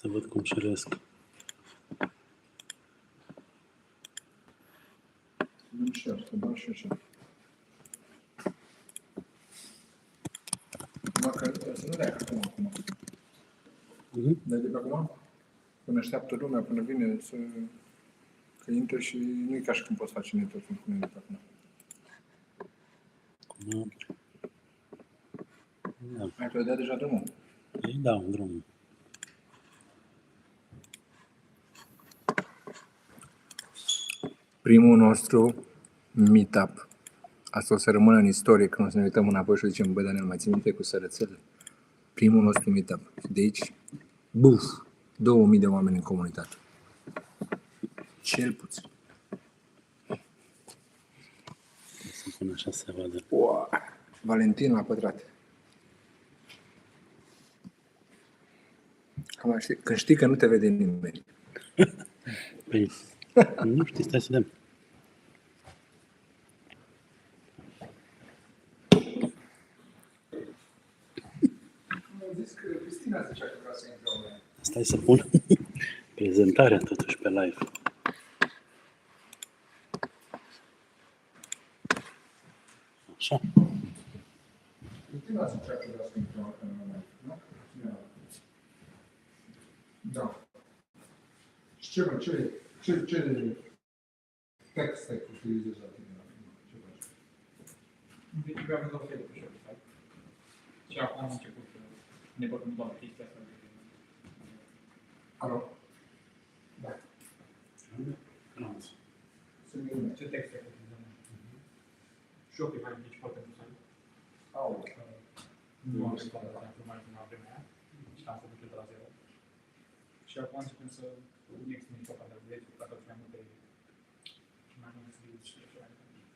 Să văd cum șeresc. Nu știu, să dau și așa. Măcar să nu dai acum. Dai de pe acum? Până așteaptă lumea, până vine să... Că intră și nu e ca și cum poți face network cu mine de pe acum. Acum... Da. Ai tu ai dat deja drumul? Ei dau drumul. Primul nostru meetup. Asta o să rămână în istorie când o să ne uităm înapoi și zicem, bă, Daniel, mai ții minte cu sărățele? Primul nostru meetup. De aici, buf, 2000 de oameni în comunitate. Cel puțin. Să pun așa să vadă. Wow. Valentin la pătrat. Acum știi, când știi că nu te vede nimeni. Păi, nu știi, stai să vedem. Stai să pun prezentarea totuși pe live. Așa. Da. Și ce text ai utilizezi la tine? Ce faci? Deci eu am văzut o fel pe Shopify. Și acum am început să ne vorbim doar chestia asta. Alo? Da. Ce text ai utilizat? Shopify, deci foarte interesant. Nu am stat la informații în vremea aia. Și am făcut de la zero. Și acum începem să ne extindem toată de vieți, dacă mai multe servicii și așa mai departe.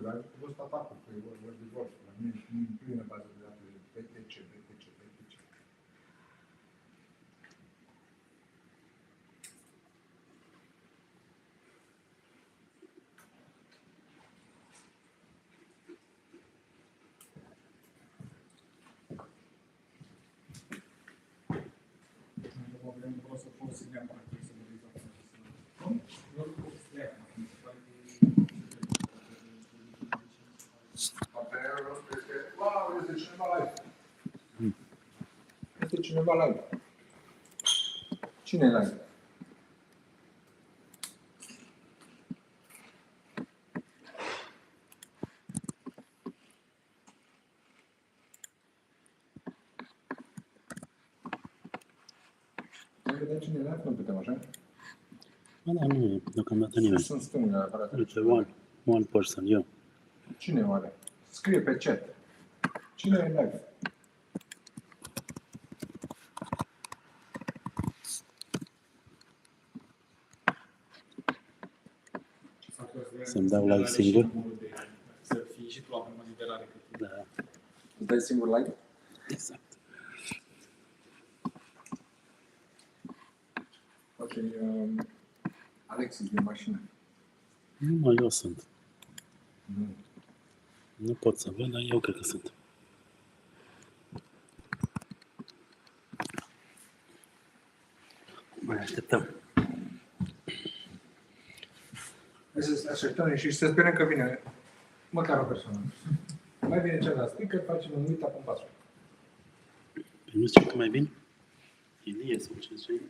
Da, vă stat acum, că e vorba de vor. La mine în plină bază de date de PTC. Vreau să folosim neapărat să Partenerul nostru este, wow, este cineva live. Este cineva live. Cine e live? Hai vedem cine e live, nu putem așa? Da, nu e deocamdată nimeni. Sunt stânga aparatele. Uite, one person, eu. Cine oare? Scrie pe chat. Cine e live? Să-mi dau like singur. Să fii și tu la urmă liberare. Da, Îți dai singur like? exact. Ok, Alex, e din mașină. Nu, eu sunt. Nu. Nu pot să văd, dar eu cred că sunt. Mai așteptăm. Hai să așteptăm și să sperăm că vine măcar o persoană. Mai vine celălalt speaker, facem un meetup în 4. Păi nu știu că mai bine? Ilie sau ce zice?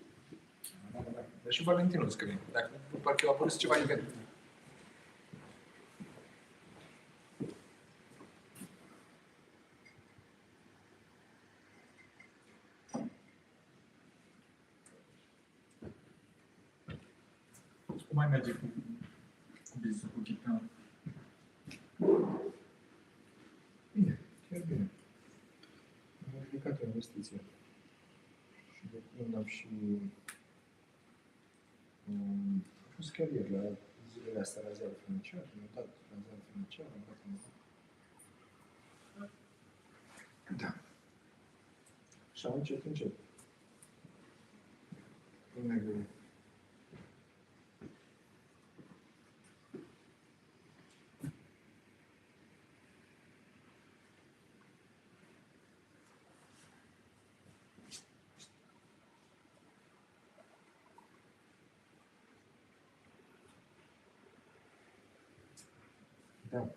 Da. Dar și Valentinul scrie. Dacă parcă a apărut ceva event. Cum mai merge cu business-ul, cu Gitana? Bine, chiar bine. Am aplicat o investiție. Și de când am și... a fost chiar ieri la zilele astea la ziarul financiar, mi-au dat la ziarul financiar, am dat în... Da. Și am încet. În negru. Da.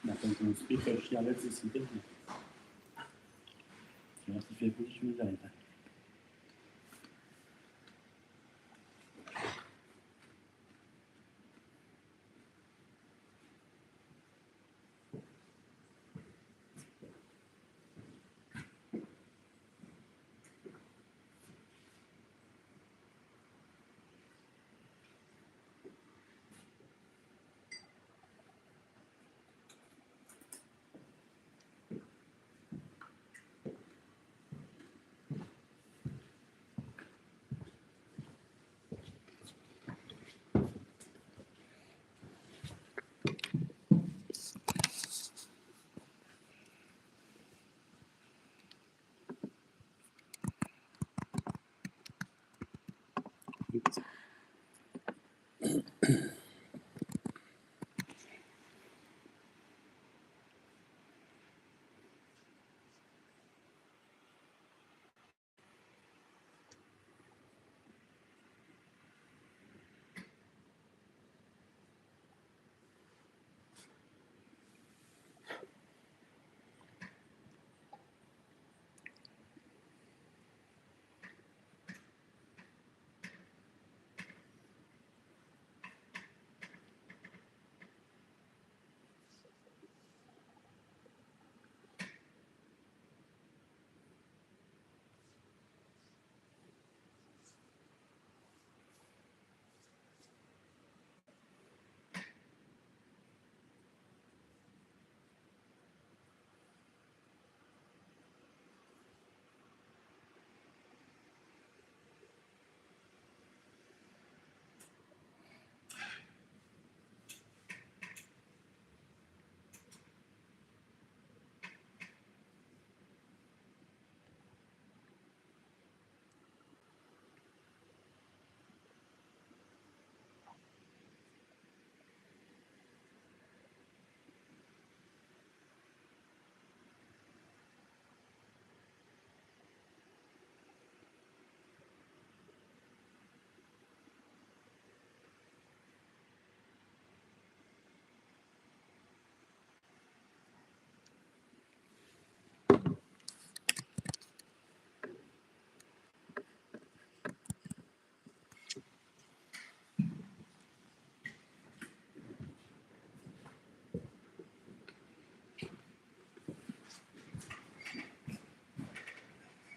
Dar pentru un speaker și alții sunt bine. Trebuie să fie cu nici militaritate.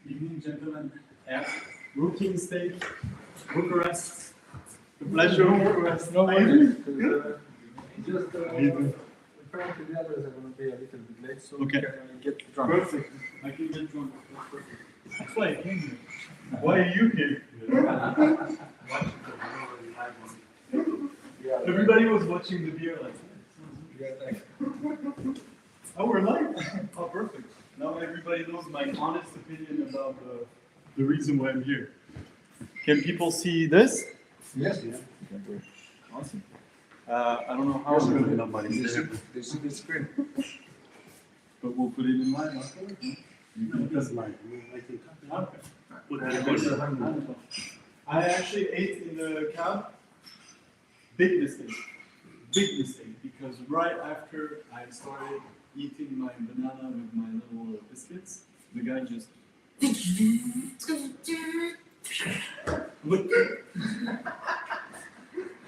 Evening, gentlemen, at routine stage, Bucharest. The pleasure of Bucharest. No worries. Just apparently the others are going to be a little bit late, so Okay. we can get drunk. Perfect. I can get drunk. That's perfect. That's why I came here. Why are you here? Yeah, Everybody was watching the beer like. yeah, Oh, we're live? Oh, perfect. Now everybody knows my honest opinion about the reason why I'm here. Can people see this? yes. Awesome. I don't know how we're gonna Nobody's there. They see the screen. but we'll put it in line afterwards. Because like, I can cut Okay. put the recording. I actually ate in the cab. Big mistake. Big mistake. Because right after I started eating my banana with my little biscuits, the guy just looked.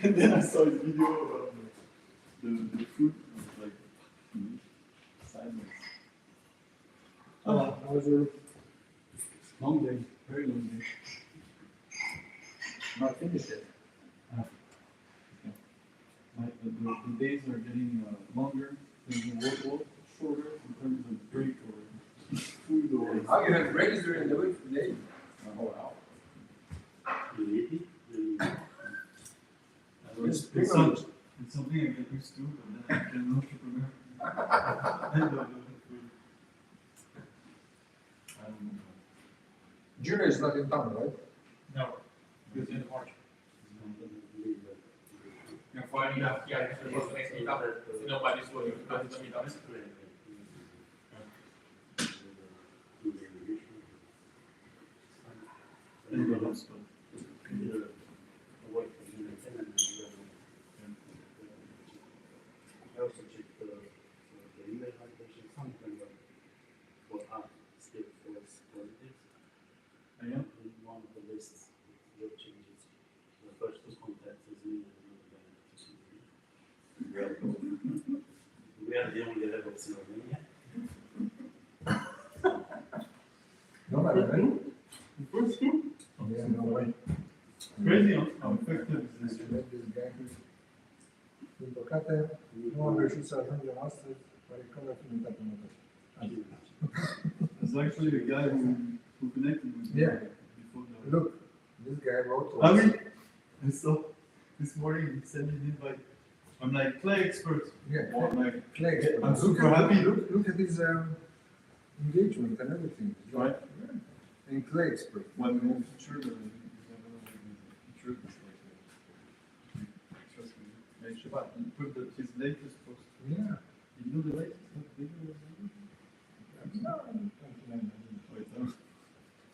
And then I saw his video about the food. I was like, sideways. How was your Long day. Very long day. not finished yet? The days are getting longer, the work shorter in terms of break or food or. Oh, you have breaks during the week today? Oh, wow. You eat it? It's something I get used to, but then I became an entrepreneur. I love food. I don't know. Junior is not in town, right? No, it's in March. You're finding out, yeah, it's supposed to next meetup. Nobody's going to come to the meetup. And the HubSpot. I also check the email validation sometimes for art still false positives. I am. In one of the lists, job changes. The first to contact is me and another guy. We are the only RevOps in Romania. Nobody, right? The first two? Yeah, no way. Crazy how effective is this. Din păcate, nu am reușit să ajungem astăzi, pare că am finit în There's actually a guy who connected with me Yeah. before the. Look, this guy wrote to I us. mean, I saw this morning he sent me an invite. I'm like, Clay expert. Yeah, Or I'm like, Clay. I'm super happy. Look at his engagement and everything. Right. Yeah. And Clay expert. When we move to Germany, trust me. Make sure he put his latest post. Yeah. You know the latest video was Wait,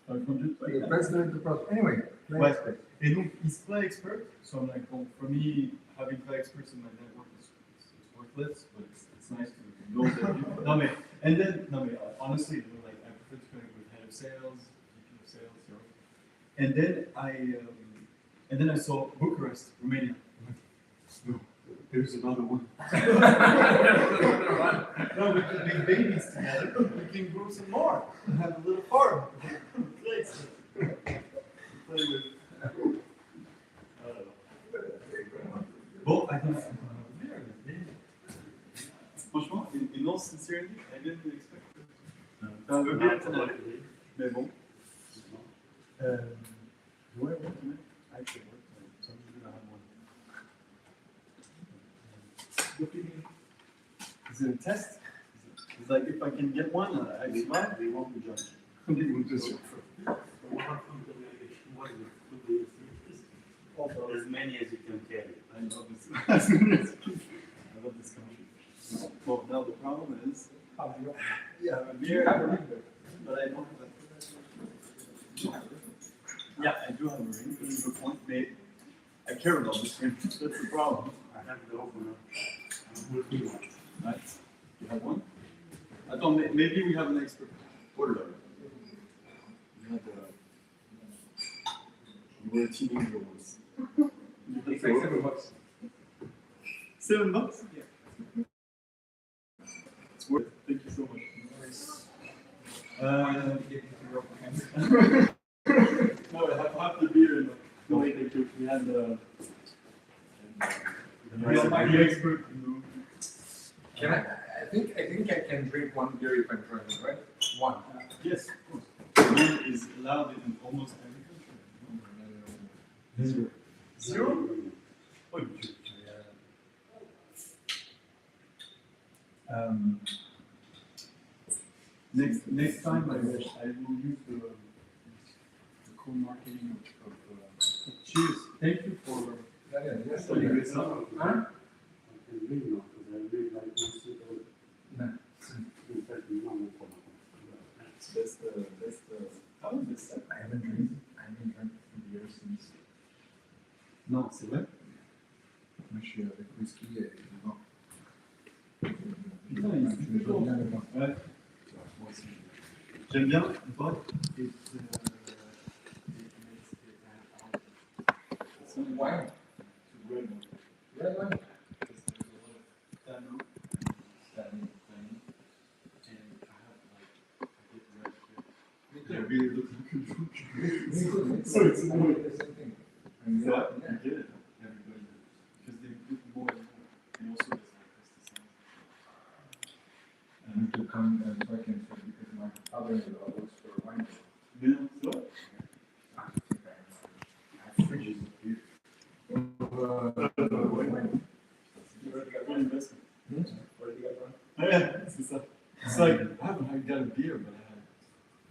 500. The president of the process. Anyway, Clay Well, expert. and look, he's Clay expert, so I'm like, well, for me, having Clay experts in my network is worthless, but it's nice to know that people. No, man. And then, no, man, honestly, you know, like, I prefer to connect with head of sales, VP of sales, you know. And then I saw Bucharest, Romania. I'm like, no, there's another one. No, we can make babies together. We can grow some more and have a little farm. Place to play with. Bon, I don't know. Franchement, in all sincerity, I didn't expect it. C'est un peu bien tonight. Mais bon. Do I work tonight? I should work tonight. So I'm gonna have one. Is it a test? It's like if I can get one, I survive. They won't be judged. They will just. As many as you can carry. I love this. I love this country. Well, now the problem is, yeah, I'm here, but I don't have a. Yeah, I do have a ring. That's a good point. Maybe I care about this ring. That's the problem. I have the opener. Right? You have one? I thought maybe we have an expert. Order. You had you were a teenager once. It's like $7. $7? Yeah. It's worth it. Thank you so much. No, I have half the beer in the way they cook. We had the expert in the room. Can I think I can drink one beer if I'm driving, right? One. Yes, of course. One is allowed in almost every country. Zero? Oh, next time I will use the co-marketing of cheers. Thank you for Yes, putting this up. Huh? I can read now because I read like this. No. In fact, we don't know. That's the how is this? I haven't drank beer since. Non, c'est vrai. Moi, je suis avec whisky et vin. Putain, il est super bon. bien le vin. Ouais. Moi aussi. J'aime bien, but it's Wine. red one. Red wine. Tannin, and I have like a bit red here. I really look like a drunk. So it's annoying. The same thing. Yeah, I get it. Everybody, because they put more and more, and also there's like pesticides. I need to come so I can say because my father-in-law works for a wine shop. Yeah, so I have fridges of beer. like, I haven't got a beer, but I had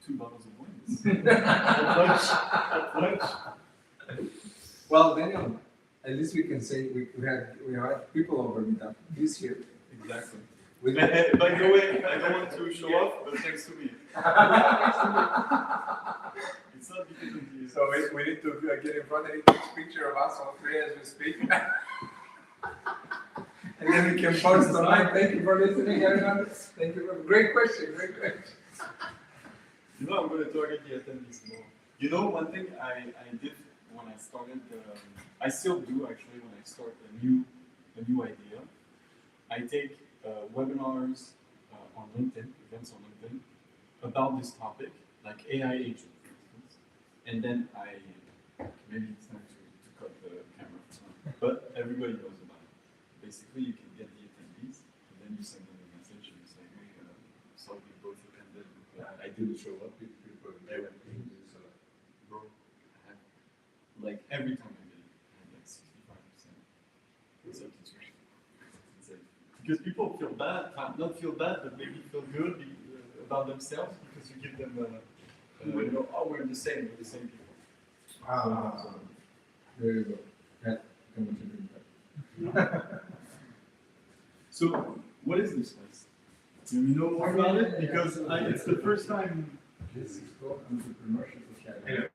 2 bottles of wine. At lunch. Well, Daniel, at least we can say we had people over Meetup. He's here. Exactly. We By the way, I don't want to show off, but thanks to me. It's not because of you. So we need to get in front and take a picture of us all three as we speak. And then we can post online. Thank you for listening, everyone. Thank you for great question. Great question. You know, I'm going to target the attendees more. You know, one thing I did when I started, I still do actually when I start a new idea. I take webinars on LinkedIn, events on LinkedIn, about this topic, like AI agent, for instance. And then maybe it's time to cut the camera, but everybody knows about it. Basically, you can get the attendees, and then you send them a message, and you say, hey, sorry, we both attended. I didn't show up. People everything. So, bro, I have, like every time I did it, I had like 65% substitution. Because people feel bad, not feel bad, but maybe feel good about themselves because you give them, you know, oh, we're the same people. There you go. Yeah. So, what is this place? Do you know more about it? Because it's the first time. This is called Entrepreneurship Academy.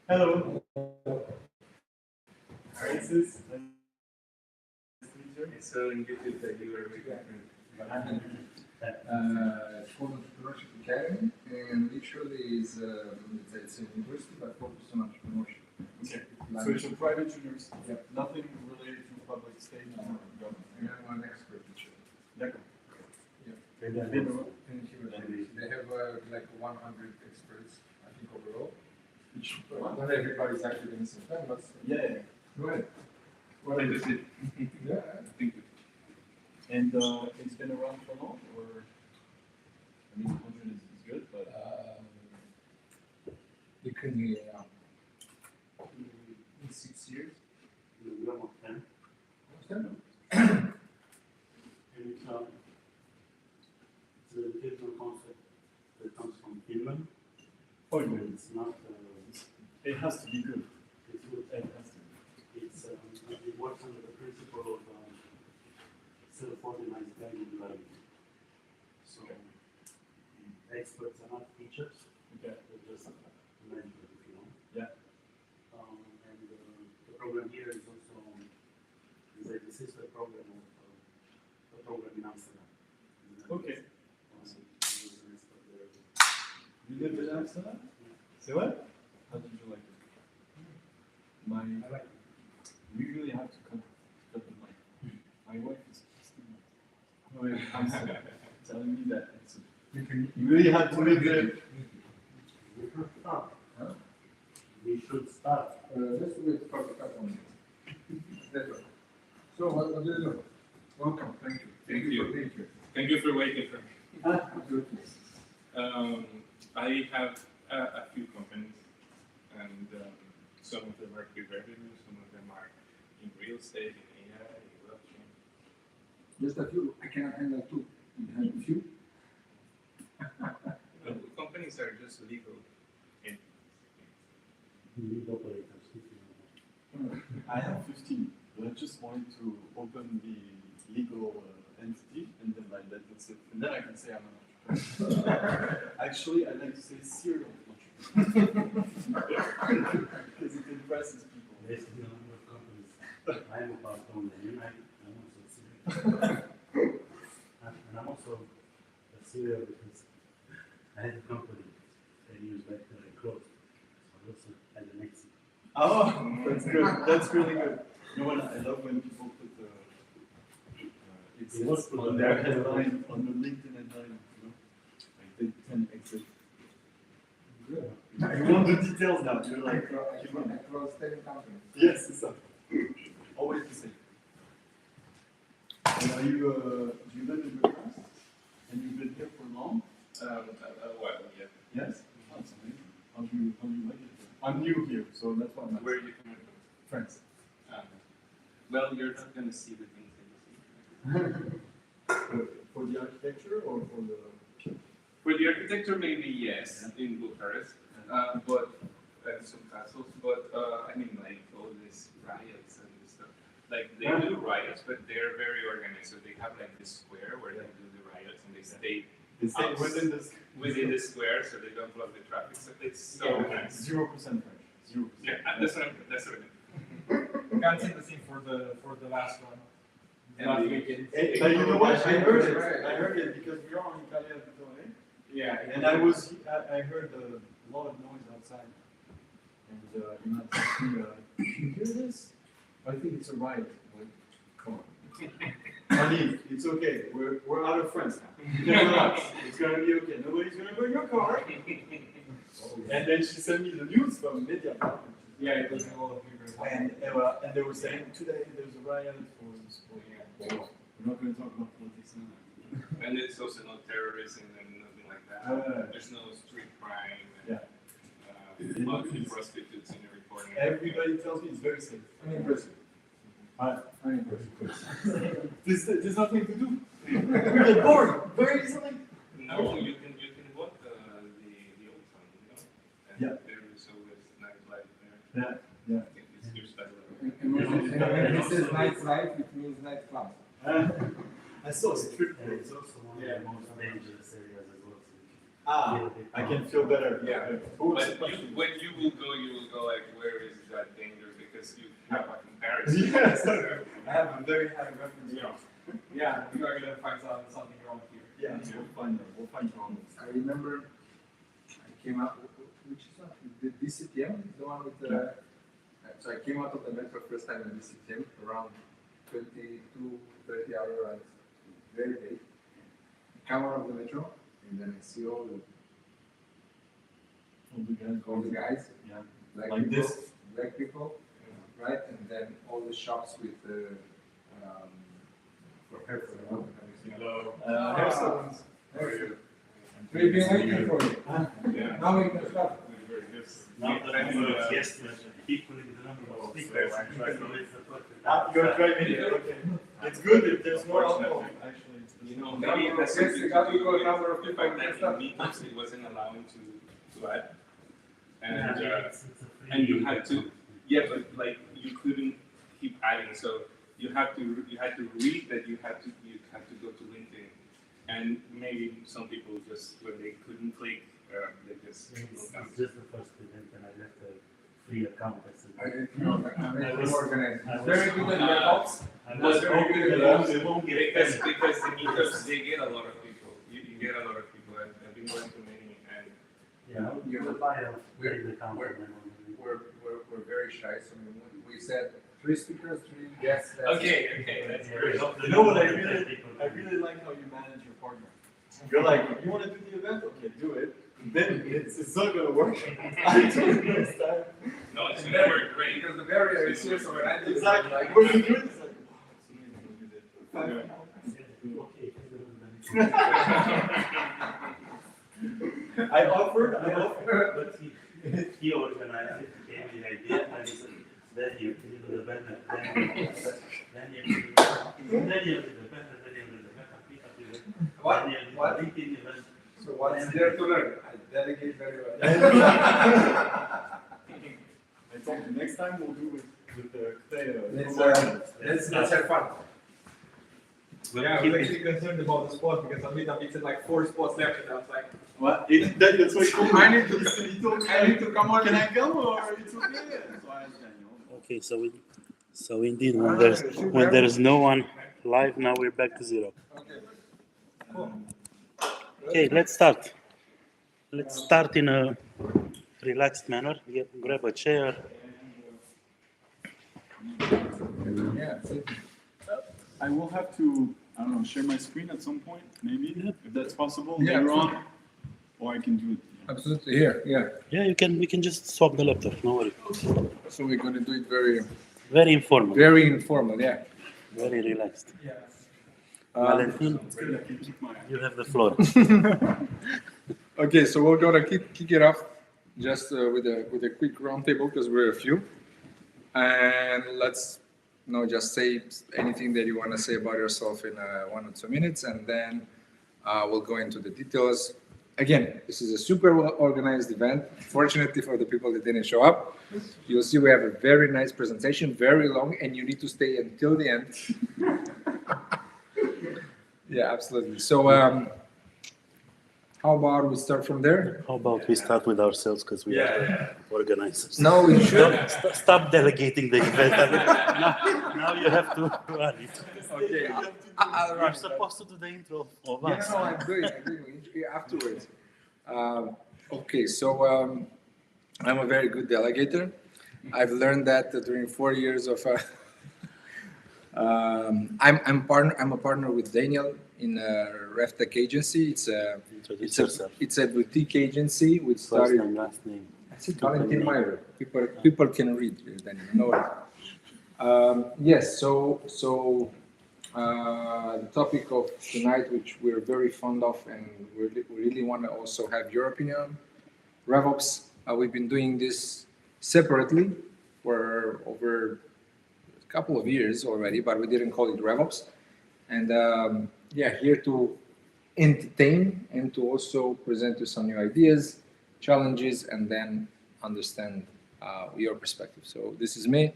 Hello. How is this? So in YouTube that you were making. It's called Entrepreneurship Academy, and literally it's a university but focused on entrepreneurship. Okay. So it's a private university. Yeah. Nothing related to public stage or government. And I'm an expert teacher. D'accord. Yeah. Maybe I Been know. They have like 100 experts, I think, overall. Not everybody's actually in the same time, but Yeah. go ahead. What is it? Yeah. Thank you. And it's been around for long, or I mean, 100 is good, but You can in 6 years. We almost 10. Understand? And it's an educational concept that comes from Finland. oh, yeah. It's not, It has to be good. it's good. It has to be. It's, it works under the principle of self-organized value driving. So, experts are not teachers, Okay. they're just managers, if you know. Yeah. And the program here is also like the sister program of the program in Amsterdam. Okay. You lived in Amsterdam? Say what? How did you like it? I like it. We really have to cut the mic. My wife is Amsterdam, telling me that you really have to live there. We should start. Huh? We should start. Let's wait for a couple minutes. So, what do you do? Welcome. Thank you. Thank you. for being here. Thank you for waiting for me. Absolutely. I have a few companies, and some of them are pre-revenue, some of them are in real estate, in AI, in blockchain. Just a few. I cannot handle two. You have a few. The companies are just legal entities. Lead operators. If you know. I have 15, but I just wanted to open the legal entity, and then like that's it. And then I can say I'm an entrepreneur. Actually, I like to say serial entrepreneur. Because it impresses people. Basically, a number of companies. I'm about to own the United. I'm also serial. And I'm also a serial because I had a company 10 years back that I closed. So I also had an exit. Oh, that's good. That's really good. You know what? I love when people put it's on their headline, on the LinkedIn headline, you know? Like they 10 exit. Good. You want the details now. You're like, keep on. Across 10 companies. Yes, it's up. Always the same. And are you, do you live in Bucharest? And you've been here for long? Well, yeah. Yes? That's amazing. How do you like it? I'm new here, so that's why I'm Where are you coming from? France. Well, you're not going to see the things that you see. For For the architecture or for the? For the architecture, maybe yes, in Bucharest, but some castles. But I mean, like all these riots and stuff. Like they do riots, but they're very organized. So they have like this square where they do the riots, and they stay within the square, so they don't block the traffic. So it's so nice. 0% French. 0%. Yeah, that's what I mean. Can't say the same for the last one. Last weekend. But you know what? I heard it. I heard it because we are on Italian Tone. Yeah, And I heard a lot of noise outside. And you know, you hear this? I think it's a riot. Like, come on. Honey, it's okay. We're out of France now. You can relax. It's gonna be okay. Nobody's gonna burn your car. And then she sent me the news from Meetup. yeah, it was a lot of people. And they were saying today there's a riot for sport. We're not going to talk about politics now. And it's also not terrorism and nothing like that. There's no street crime. And, monthly prostitutes in every corner. Everybody tells me it's very safe. Unimpressive. Unimpressive. There's nothing to do. We get bored very easily. No, you can walk the old town, you know. And there is always nightlife there. Yeah. I think it's your style. And when it says nightlife, it means nightclub. I saw a strip And club. it's also one of the most dangerous areas as well. I can feel better. Yeah. Ooh, But when you will go like, where is that danger? Because you have a comparison. Yes. I have a very high reference. Yeah, you are gonna find something wrong here. Yeah, we'll find problems. I remember I came out, which is not the DCTM, the one with the. So I came out of the metro first time in DCTM around 30 hour ride, very late. Come out of the metro, and then I see all the guys, Yeah. black Like people, this. black people, right? And then all the shops with for hair salon and everything. Hello. Hair salons. How are you? We've been waiting for you. Yeah. Now we can start. Very good. Now the number of guests, equally the number of speakers. You're driving it. Okay. It's good if there's more alcohol. Actually, You know, maybe it has something to do with the fact that in meetups it wasn't allowing to add. And you had to, but like you couldn't keep adding, so you had to read that you had to go to LinkedIn, and maybe some people just when they couldn't click, they just. It's just the first event and I left a free account. I'm very organized. Very good at RevOps. But They won't get because the meetups they get a lot of people. You get a lot of people. I've been going to many, and you buy a free account. We're very shy, so we said 3 speakers, 3 guests. okay, that's very You know what? I really like how you manage your partner. You're like, you want to do the event? Okay, do it. Then it's not gonna work. I do it next time. No, it's gonna work great. Because the barrier is serious organized. Exactly. When you do it, it's like, wow, I offered, But he organized it, gave me the idea, and he said, then you do the banner, then you do the banner, then you do the banner, What? LinkedIn event. So what's there to learn? I delegate very well. I told you, next time we'll do with the Clay. Let's have fun. Well, Yeah, I keep was it- actually concerned about the spot because on Meetup it's like 4 spots left and I was like, What? That's what he told me. I need to come on. Can I come or it's okay? So I asked Daniel. Okay, so indeed, when there's no one live, now we're back to zero. Okay. Cool. Okay, let's start. Let's start in a relaxed manner. Grab a chair. Yeah, I will have to, I don't know, share my screen at some point, maybe, if that's possible Yeah, later on, absolutely. or I can do it. absolutely. Here, yeah. Yeah, we can just swap the laptop. No worry. So we're going to do it very, Very informal. very informal. Yeah. Very relaxed. Yeah. Valentin, It's good, I can keep my. you have the floor. Okay, so we're gonna kick it off just with a quick roundtable because we're a few, and let's No, just say anything that you want to say about yourself in 1 or 2 minutes, and then we'll go into the details. Again, this is a super well organized event. Fortunately for the people that didn't show up, you'll see we have a very nice presentation, very long, and you need to stay until the end. Yeah, absolutely. So how about we start from there? How about we start with ourselves because we are the organizers. No, we should. Stop delegating the event. I mean, now you have to run it. Okay, I'll You're run. supposed to do the intro of Yeah, us. no, I'm doing it afterwards. Okay, so I'm a very good delegator. I've learned that during 4 years of. I'm a partner with Daniel in RevTech agency. Introduce yourself. It's a boutique agency which First started. name, last name. I said Valentin Meyer. People can read, Daniel. No worries. Yes. So the topic of tonight, which we're very fond of, and we really want to also have your opinion. RevOps. We've been doing this separately for over a couple of years already, but we didn't call it RevOps. And here to entertain and to also present you some new ideas, challenges, and then understand your perspective. So this is me.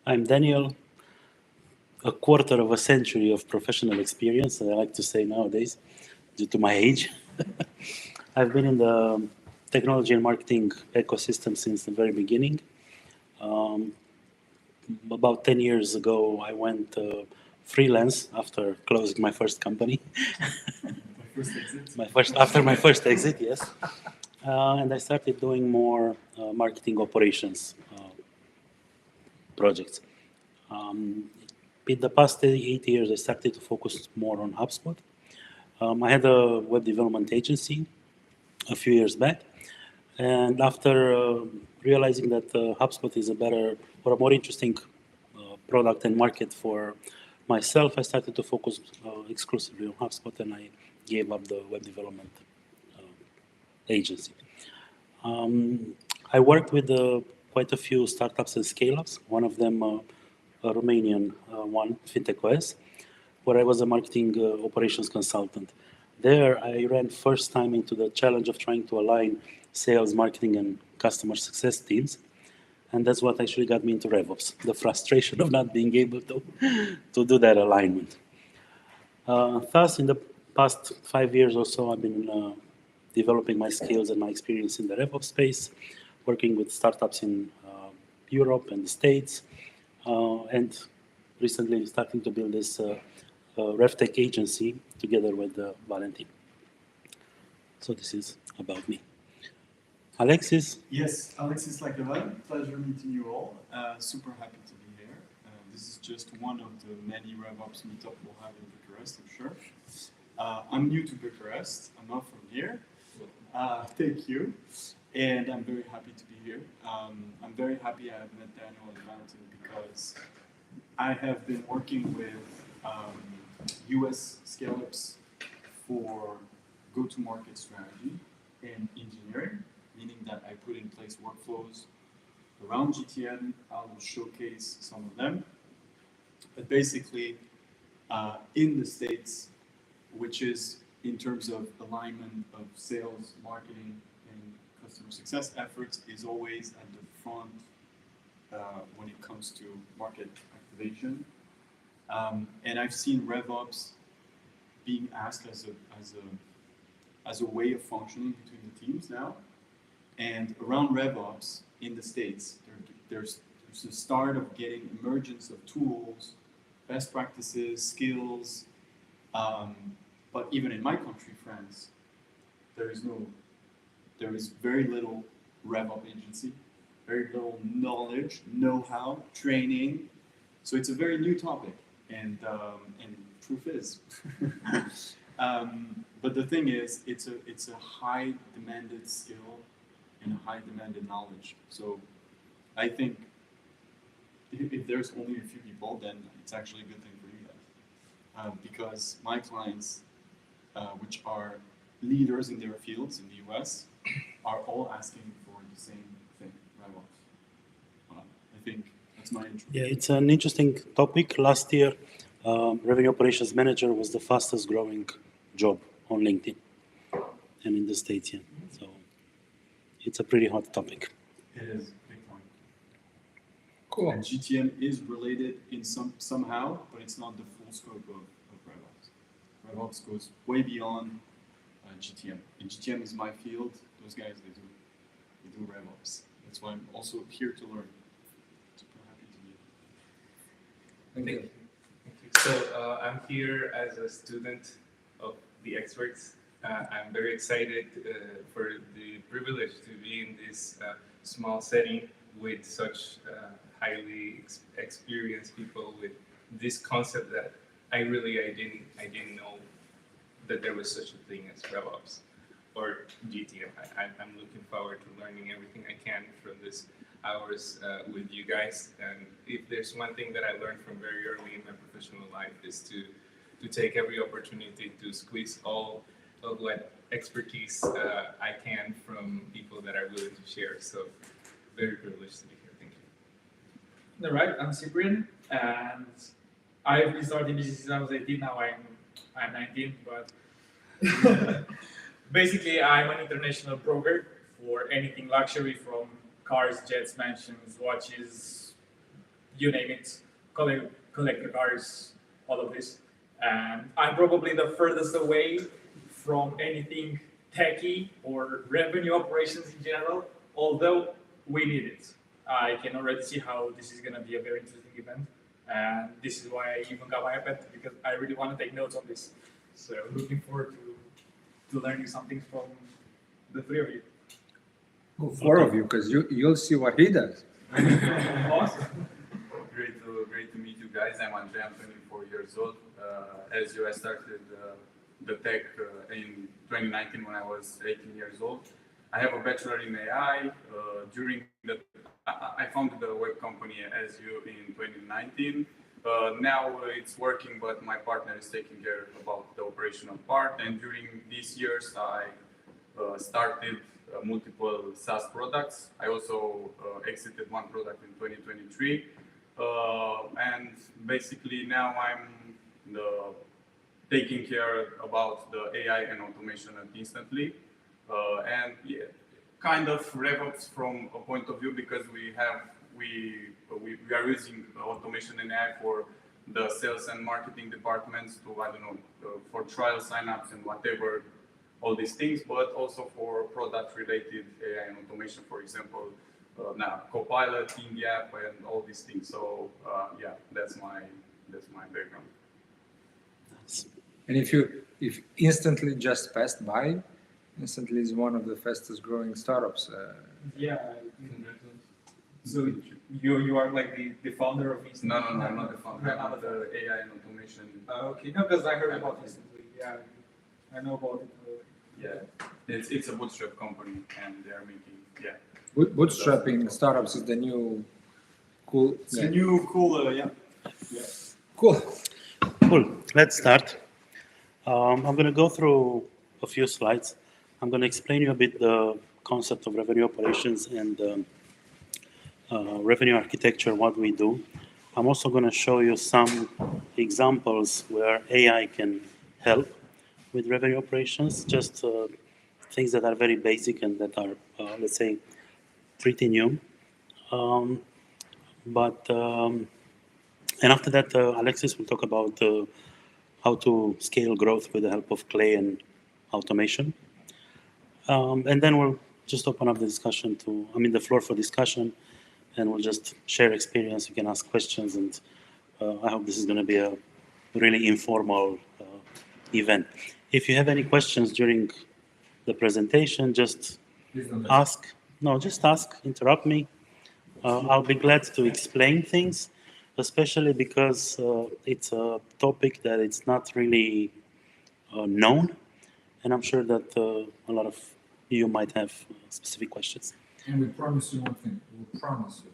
I'm Daniel. A quarter of a century of professional experience, I like to say nowadays, due to my age. I've been in the technology and marketing ecosystem since the very beginning. About 10 years ago, I went freelance after closing my first company. After my first exit, yes. And I started doing more marketing operations projects. In the past 8 years, I started to focus more on HubSpot. I had a web development agency a few years back. And after realizing that HubSpot is a better or a more interesting product and market for myself, I started to focus exclusively on HubSpot, and I gave up the web development agency. I worked with quite a few startups and scale-ups. One of them, a Romanian one, FintechOS, where I was a marketing operations consultant. There, I ran first time into the challenge of trying to align sales, marketing, and customer success teams. And that's what actually got me into RevOps, the frustration of not being able to do that alignment. Thus, in the past 5 years or so, I've been developing my skills and my experience in the RevOps space, working with startups in Europe and the States, and recently starting to build this RevTech agency together with Valentin. So this is about me. Alexis? Yes, Alexis Lacaval, pleasure meeting you all. Super happy to be here. This is just one of the many RevOps meetup we'll have in Bucharest, I'm sure. I'm new to Bucharest. I'm not from here. Thank you. And I'm very happy to be here. I'm very happy I have met Daniel and Valentin because I have been working with US scale-ups for go-to-market strategy and engineering, meaning that I put in place workflows around GTM. I will showcase some of them. But basically, in the States, which is in terms of alignment of sales, marketing, and customer success efforts, is always at the front when it comes to market activation. And I've seen RevOps being asked as a way of functioning between the teams now. And around RevOps in the States, there's the start of getting emergence of tools, best practices, skills. But even in my country, France, there is very little RevOps agency, very little knowledge, know-how, training. So it's a very new topic, and proof is. But the thing is, it's a high demanded skill and a high demanded knowledge. So I think if there's only a few people, then it's actually a good thing for you guys. Because my clients, which are leaders in their fields in the US, are all asking for the same thing, RevOps. I think That's my intro. Yeah, it's an interesting topic. Last year, revenue operations manager was the fastest growing job on LinkedIn and in the States. Yeah. So it's a pretty hot topic. It is big time. Cool. And GTM is related in somehow, but it's not the full scope of RevOps. RevOps goes way beyond GTM. And GTM is my field. Those guys, they do RevOps. That's why I'm also here to learn. Super happy to be here. Thank you. So I'm here as a student of the experts. I'm very excited for the privilege to be in this small setting with such highly experienced people with this concept that I didn't know that there was such a thing as RevOps or GTM. I'm looking forward to learning everything I can from this hours with you guys. And if there's one thing that I learned from very early in my professional life is to take every opportunity to squeeze all of what expertise I can from people that are willing to share. So very privileged to be here. Thank you. All right, I'm Cyprian, and I've been starting business since I was 18. Now I'm 19, but basically I'm an international broker for anything luxury, from cars, jets, mansions, watches, you name it, collector cars, all of this. And I'm probably the furthest away from anything techy or revenue operations in general, although we need it. I can already see how this is going to be a very interesting event. And this is why I even got my iPad, because I really want to take notes on this. So looking forward to learning something from the three of you. Well, 4 of you, because you'll see what he does. Awesome. Great to meet you guys. I'm Andrei. I'm 24 years old. As you, I started the tech in 2019 when I was 18 years old. I have a bachelor in AI. I founded a web company as you in 2019. Now it's working, but my partner is taking care about the operational part. And during these years, I started multiple SaaS products. I also exited one product in 2023. And basically now I'm taking care about the AI and automation instantly. And yeah, kind of RevOps from a point of view, because we are using automation and AI for the sales and marketing departments to, for trial signups and whatever, all these things, but also for product related AI and automation, for example, now Copilot in the app and all these things. So yeah, that's my background. And if Instantly just passed by, Instantly is one of the fastest growing startups. Yeah. So you are like the founder of Instantly? No, I'm not the founder. I'm not the AI and automation. Okay, no, because I heard about Instantly. Yeah, I know about it. Yeah, it's a bootstrap company, and they are making Bootstrapping startups is the new cool. It's a new cool, yeah. Cool. Cool. Let's start. I'm going to go through a few slides. I'm going to explain you a bit the concept of revenue operations and revenue architecture, what we do. I'm also going to show you some examples where AI can help with revenue operations, just things that are very basic and that are, let's say, pretty new. And after that, Alexis will talk about how to scale growth with the help of Clay and automation. And then we'll just open up the discussion the floor for discussion, and we'll just share experience. You can ask questions, and I hope this is going to be a really informal event. If you have any questions during the presentation, just ask. No, just ask, interrupt me. I'll be glad to explain things, especially because it's a topic that it's not really known, and I'm sure that a lot of you might have specific questions. And we promise you one thing. We'll promise you.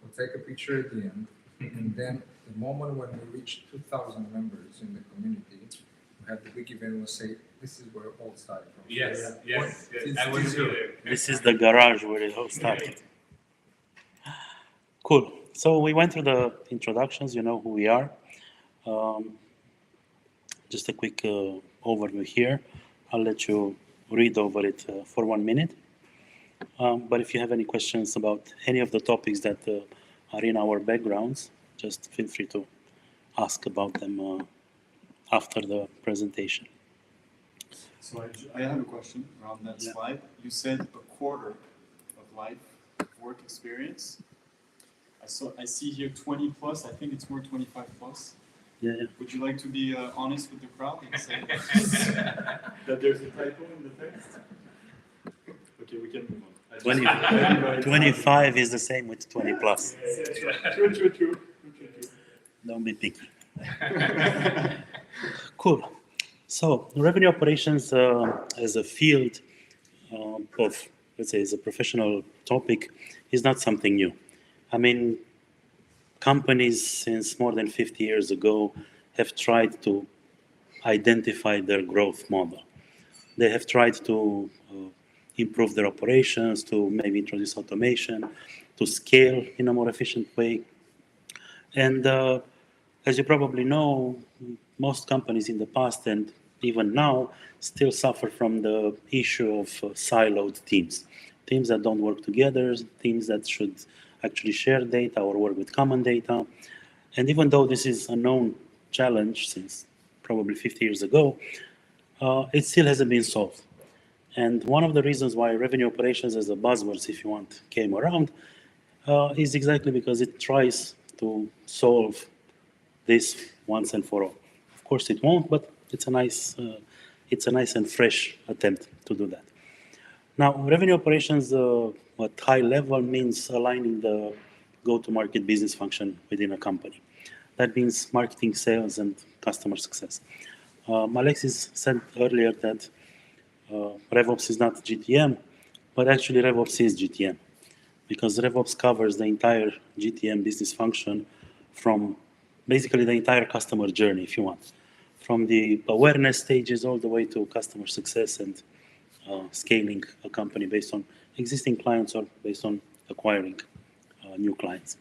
We'll take a picture at the end, and then the moment when we reach 2,000 members in the community, we have the big event. We'll say, "This is where it all started from." Yes. It's I was zero. there. This is the garage where it all started. Cool. So we went through the introductions, you know who we are. Um, just a quick overview here. I'll let you read over it for 1 minute. But if you have any questions about any of the topics that are in our backgrounds, just feel free to ask about them after the presentation. So I have a question around that Yeah. slide. You said a quarter of life work experience. I see here 20 plus. I think it's more 25 plus. Yeah, yeah. Would you like to be honest with the crowd and say that there's a typo in the text? Okay, we can move on. 20, 25 is the same with 20 plus. True. Don't be picky. Cool. So revenue operations as a field of, let's say, as a professional topic is not something new. I mean, companies since more than 50 years ago have tried to identify their growth model. They have tried to improve their operations, to maybe introduce automation, to scale in a more efficient way. And as you probably know, most companies in the past and even now still suffer from the issue of siloed teams. Teams that don't work together, teams that should actually share data or work with common data. And even though this is a known challenge since probably 50 years ago, it still hasn't been solved. And one of the reasons why revenue operations as a buzzword, if you want, came around is exactly because it tries to solve this once and for all. Of course, it won't, but it's a nice and fresh attempt to do that. Now, revenue operations at high level means aligning the go-to-market business function within a company. That means marketing, sales, and customer success. Alexis said earlier that RevOps is not GTM, but actually RevOps is GTM, because RevOps covers the entire GTM business function from basically the entire customer journey, if you want, from the awareness stages all the way to customer success and scaling a company based on existing clients or based on acquiring new clients.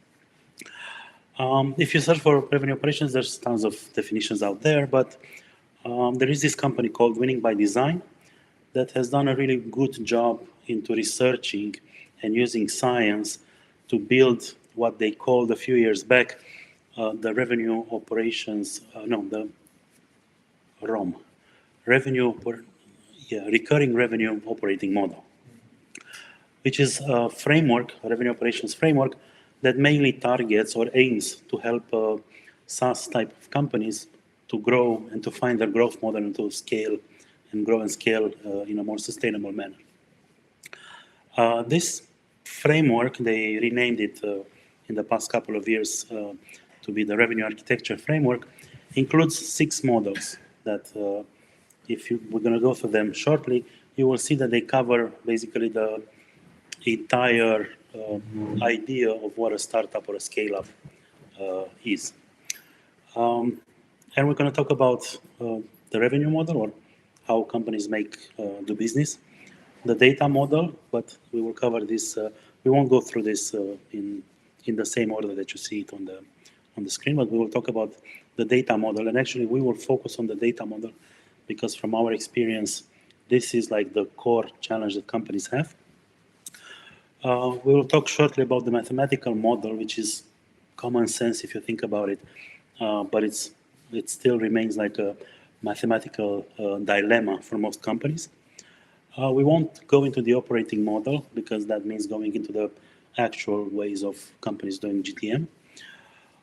If you search for revenue operations, there's tons of definitions out there, but there is this company called Winning by Design that has done a really good job into researching and using science to build what they called a few years back the revenue operations, the ROM, recurring revenue operating model, which is a framework, a revenue operations framework that mainly targets or aims to help SaaS type of companies to grow and to find their growth model and to scale and grow and scale in a more sustainable manner. This framework, they renamed it in the past couple of years to be the revenue architecture framework, includes 6 models that we're going to go through them shortly, you will see that they cover basically the entire idea of what a startup or a scale-up is. And we're going to talk about the revenue model, or how companies do business, the data model, but we will cover this. We won't go through this in the same order that you see it on the screen, but we will talk about the data model. And actually, we will focus on the data model because from our experience, this is like the core challenge that companies have. We will talk shortly about the mathematical model, which is common sense if you think about it, but it still remains like a mathematical dilemma for most companies. We won't go into the operating model because that means going into the actual ways of companies doing GTM.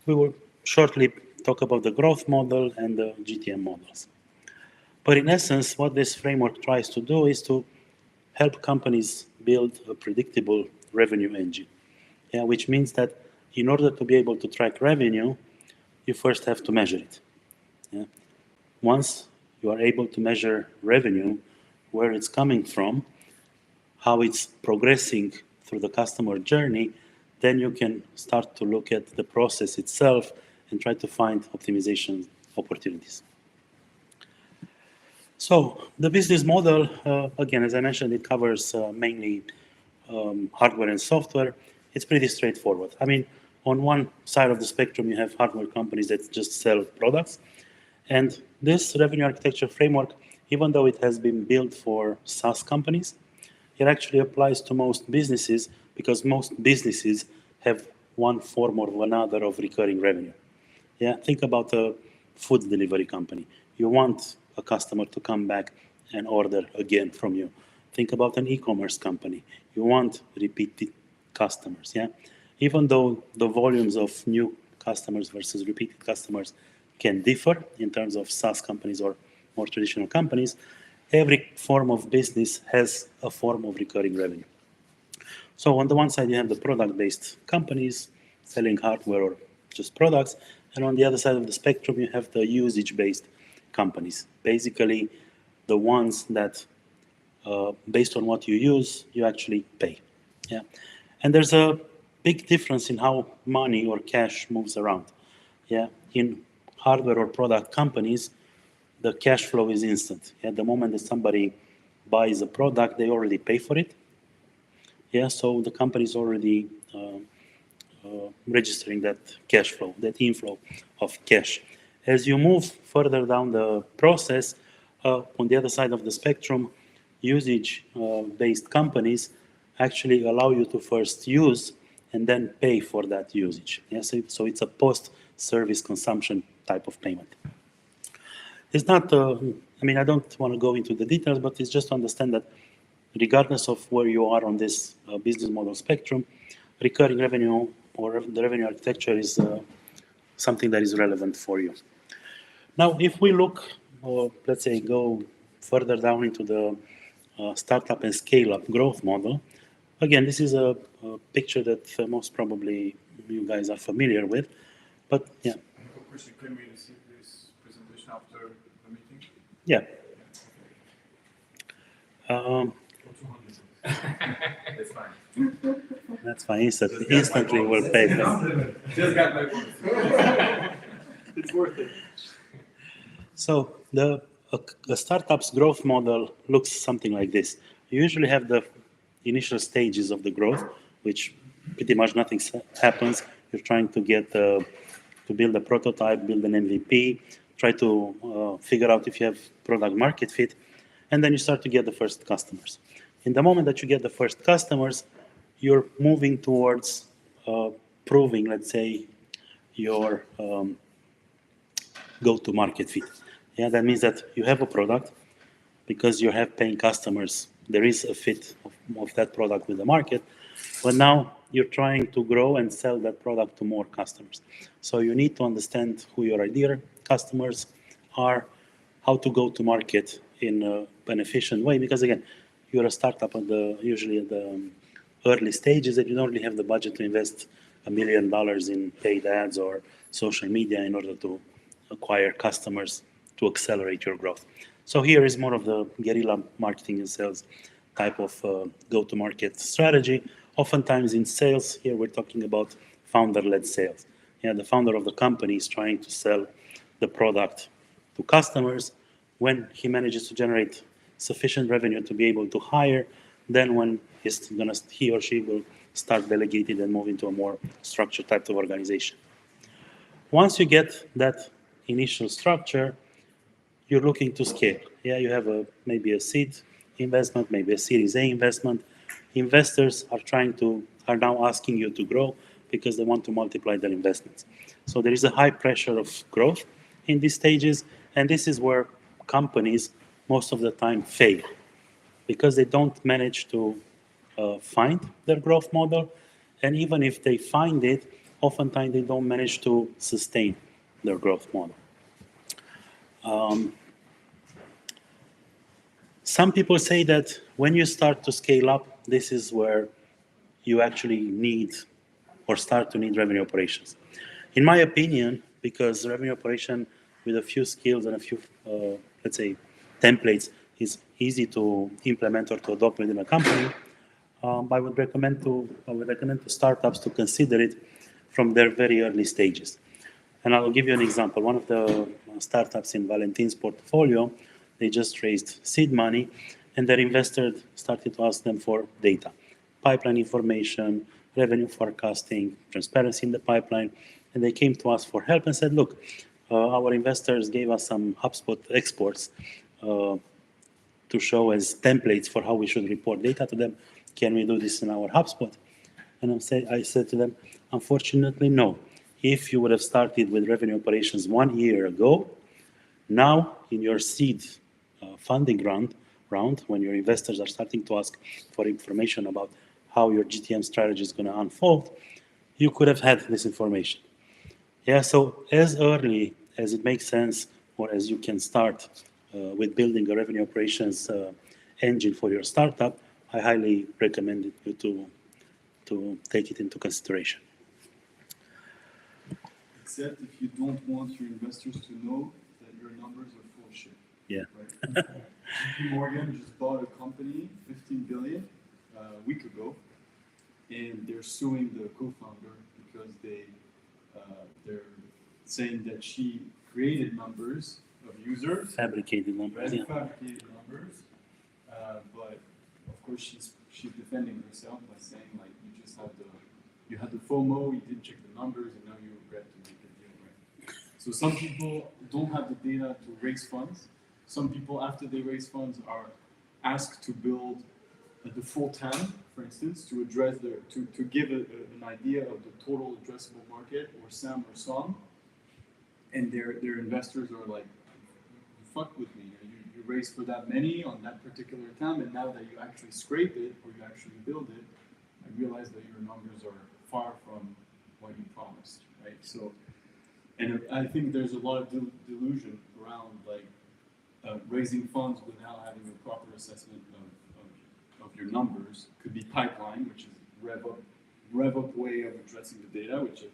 We will shortly talk about the growth model and the GTM models. But in essence, what this framework tries to do is to help companies build a predictable revenue engine, which means that in order to be able to track revenue, you first have to measure it. Once you are able to measure revenue, where it's coming from, how it's progressing through the customer journey, then you can start to look at the process itself and try to find optimization opportunities. So the business model, again, as I mentioned, it covers mainly hardware and software. It's pretty straightforward. I mean, on one side of the spectrum, you have hardware companies that just sell products. And this revenue architecture framework, even though it has been built for SaaS companies, it actually applies to most businesses because most businesses have one form or another of recurring revenue. Yeah, think about a food delivery company. You want a customer to come back and order again from you. Think about an e-commerce company. You want repeated customers. Yeah, even though the volumes of new customers versus repeated customers can differ in terms of SaaS companies or more traditional companies, every form of business has a form of recurring revenue. So on the one side, you have the product-based companies selling hardware or just products, and on the other side of the spectrum, you have the usage-based companies. Basically, the ones that, based on what you use, you actually pay. Yeah, and there's a big difference in how money or cash moves around. Yeah, in hardware or product companies, the cash flow is instant. At the moment that somebody buys a product, they already pay for it. Yeah, so the company is already registering that cash flow, that inflow of cash. As you move further down the process, on the other side of the spectrum, usage-based companies actually allow you to first use and then pay for that usage. Yeah, so it's a post-service consumption type of payment. It's not, I mean, I don't want to go into the details, but it's just to understand that regardless of where you are on this business model spectrum, recurring revenue or the revenue architecture is something that is relevant for you. Now, if we look, or let's say go further down into the startup and scale-up growth model, again, this is a picture that most probably you guys are familiar with, but yeah. Question, can we receive this presentation after the meeting? Yeah. That's fine. That's fine. Instantly we'll pay them. Just got my bonus. It's worth it. So the startup's growth model looks something like this. You usually have the initial stages of the growth, which pretty much nothing happens. You're trying to get to build a prototype, build an MVP, try to figure out if you have product market fit, and then you start to get the first customers. In the moment that you get the first customers, you're moving towards proving, let's say, your go-to-market fit. Yeah, that means that you have a product because you have paying customers. There is a fit of that product with the market, but now you're trying to grow and sell that product to more customers. So you need to understand who your ideal customers are, how to go to market in an efficient way, because again, you're a startup usually at the early stages and you don't really have the budget to invest $1 million in paid ads or social media in order to acquire customers to accelerate your growth. So here is more of the guerrilla marketing and sales type of go-to-market strategy. Oftentimes in sales, here we're talking about founder-led sales. Yeah, the founder of the company is trying to sell the product to customers. When he manages to generate sufficient revenue to be able to hire, then when he or she will start delegating and move into a more structured type of organization. Once you get that initial structure, you're looking to scale. Yeah, you have maybe a seed investment, maybe a Series A investment. Investors are now asking you to grow because they want to multiply their investments. So there is a high pressure of growth in these stages, and this is where companies most of the time fail because they don't manage to find their growth model, and even if they find it, oftentimes they don't manage to sustain their growth model. Some people say that when you start to scale up, this is where you actually need or start to need revenue operations. In my opinion, because revenue operation with a few skills and a few, let's say, templates is easy to implement or to adopt within a company, I would recommend to startups to consider it from their very early stages. And I'll give you an example. One of the startups in Valentin's portfolio, they just raised seed money, and their investor started to ask them for data, pipeline information, revenue forecasting, transparency in the pipeline, and they came to us for help and said, look, our investors gave us some HubSpot exports to show as templates for how we should report data to them. Can we do this in our HubSpot? And I said to them, unfortunately, no. If you would have started with revenue operations 1 year ago, now in your seed funding round, when your investors are starting to ask for information about how your GTM strategy is going to unfold, you could have had this information. Yeah, so as early as it makes sense, or as you can start with building a revenue operations engine for your startup, I highly recommend you to take it into consideration. Except if you don't want your investors to know that your numbers are full of shit. Yeah. Right? JP Morgan just bought a company, 15 billion, a week ago, and they're suing the co-founder because they're saying that she created numbers of users, Fabricated numbers. right? Yeah. Fabricated numbers, but of course she's defending herself by saying like you had the FOMO, you didn't check the numbers, and now you regret to make a deal, right? So some people don't have the data to raise funds. Some people, after they raise funds, are asked to build the full TAM, for instance, to address to give an idea of the total addressable market, or SAM or SOM, and their investors are like, fuck with me, you raised for that many on that particular TAM, and now that you actually scrape it or you actually build it, I realize that your numbers are far from what you promised, right? So, and I think there's a lot of delusion around like raising funds without having a proper assessment of your numbers. Could be pipeline, which is RevOps way of addressing the data, which is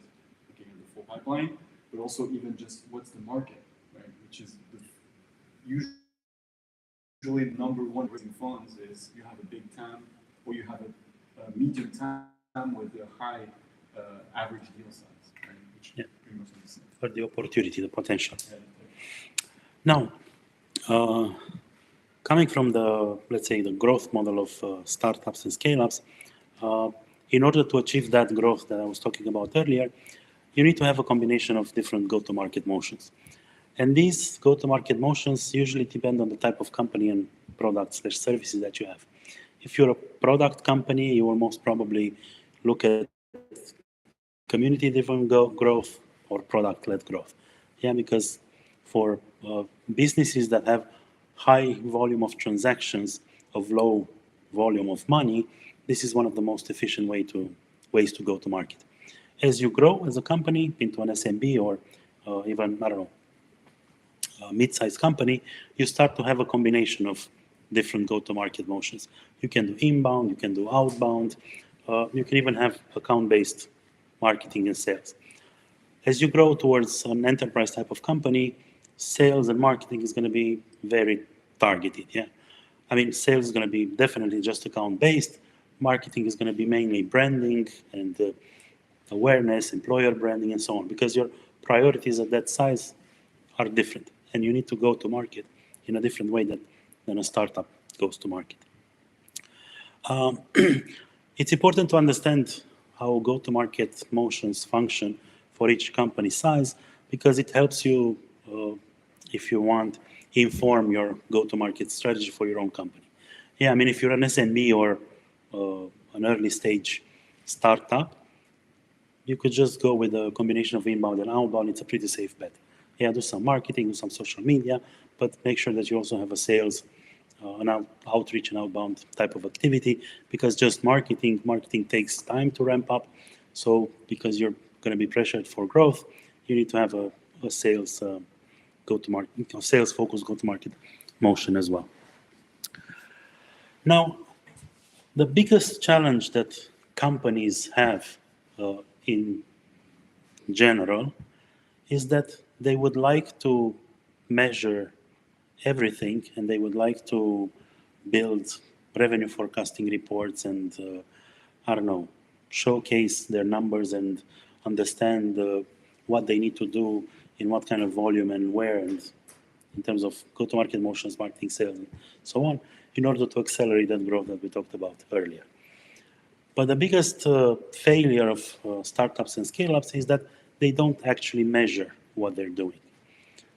looking at the full pipeline, but also even just what's the market, right? Which is usually the number one raising funds is you have a big TAM, or you have a medium TAM with a high average deal size, right? Which pretty much makes sense. For the opportunity, the potential. Yeah. Now, coming from the, let's say, the growth model of startups and scale-ups, in order to achieve that growth that I was talking about earlier, you need to have a combination of different go-to-market motions. And these go-to-market motions usually depend on the type of company and products/services that you have. If you're a product company, you will most probably look at community-driven growth or product-led growth. Yeah, because for businesses that have high volume of transactions of low volume of money, this is one of the most efficient ways to go to market. As you grow as a company into an SMB or even, I don't know, a mid-sized company, you start to have a combination of different go-to-market motions. You can do inbound, you can do outbound, you can even have account-based marketing and sales. As you grow towards an enterprise type of company, sales and marketing is going to be very targeted. Yeah, I mean, sales is going to be definitely just account-based. Marketing is going to be mainly branding and awareness, employer branding, and so on, because your priorities at that size are different, and you need to go to market in a different way than a startup goes to market. It's important to understand how go-to-market motions function for each company size, because it helps you, if you want, inform your go-to-market strategy for your own company. Yeah, I mean, if you're an SMB or an early stage startup, you could just go with a combination of inbound and outbound. It's a pretty safe bet. Yeah, do some marketing, do some social media, but make sure that you also have a sales, an outreach and outbound type of activity, because just marketing takes time to ramp up. So because you're going to be pressured for growth, you need to have a sales go-to-market, sales-focused go-to-market motion as well. Now, the biggest challenge that companies have in general is that they would like to measure everything, and they would like to build revenue forecasting reports and, I don't know, showcase their numbers and understand what they need to do in what kind of volume and where, and in terms of go-to-market motions, marketing, sales, and so on, in order to accelerate that growth that we talked about earlier. But the biggest failure of startups and scale-ups is that they don't actually measure what they're doing.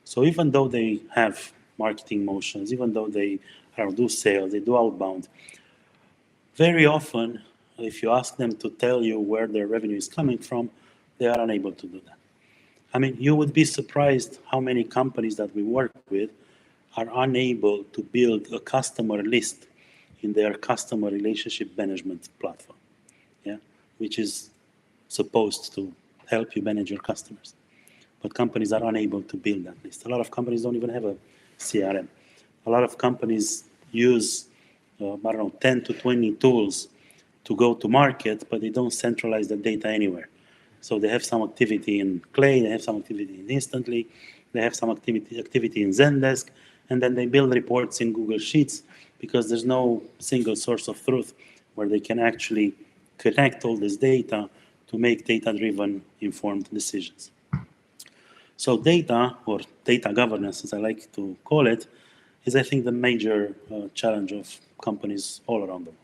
So even though they have marketing motions, even though they do sales, they do outbound, very often, if you ask them to tell you where their revenue is coming from, they are unable to do that. I mean, you would be surprised how many companies that we work with are unable to build a customer list in their customer relationship management platform, yeah, which is supposed to help you manage your customers. But companies are unable to build that list. A lot of companies don't even have a CRM. A lot of companies use, 10 to 20 tools to go to market, but they don't centralize the data anywhere. So they have some activity in Clay, they have some activity in Instantly, they have some activity in Zendesk, and then they build reports in Google Sheets because there's no single source of truth where they can actually connect all this data to make data-driven informed decisions. So data, or data governance, as I like to call it, is, I think, the major challenge of companies all around the world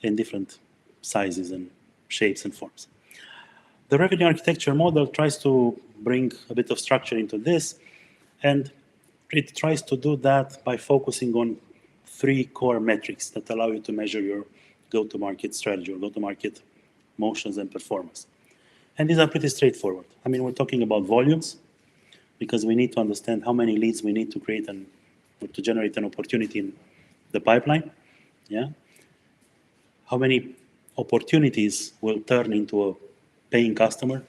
in different sizes and shapes and forms. The revenue architecture model tries to bring a bit of structure into this, and it tries to do that by focusing on 3 core metrics that allow you to measure your go-to-market strategy or go-to-market motions and performance. And these are pretty straightforward. I mean, we're talking about volumes, because we need to understand how many leads we need to create and to generate an opportunity in the pipeline. Yeah. How many opportunities will turn into a paying customer?